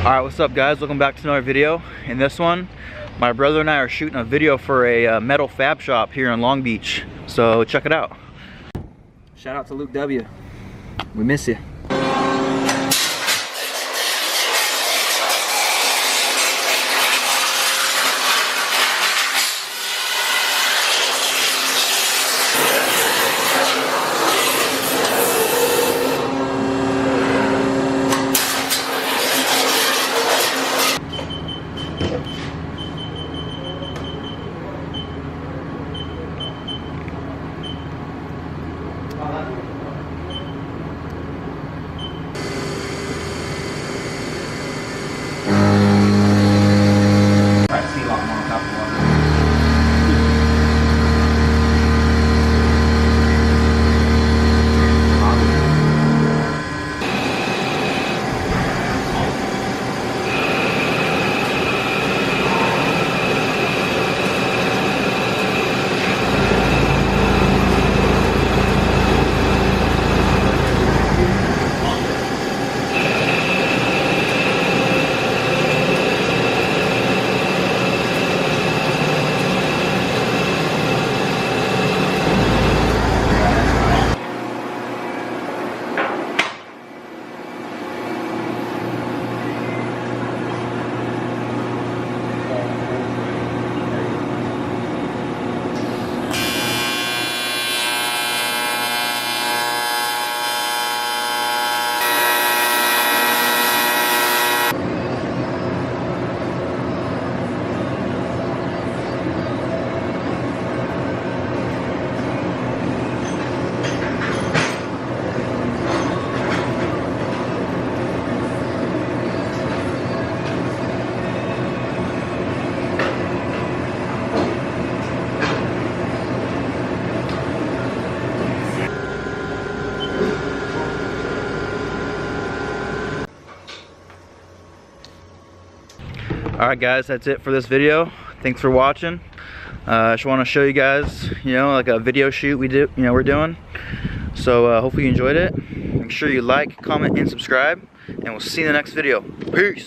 Alright, what's up guys? Welcome back to another video. In this one, my brother and I are shooting a video for a metal fab shop here in Long Beach. So check it out. Shout out to Luke W. We miss you. Alright guys, that's it for this video. Thanks for watching. I just want to show you guys, like a video shoot we're doing. So hopefully you enjoyed it. Make sure you like, comment, and subscribe, and we'll see you in the next video. Peace!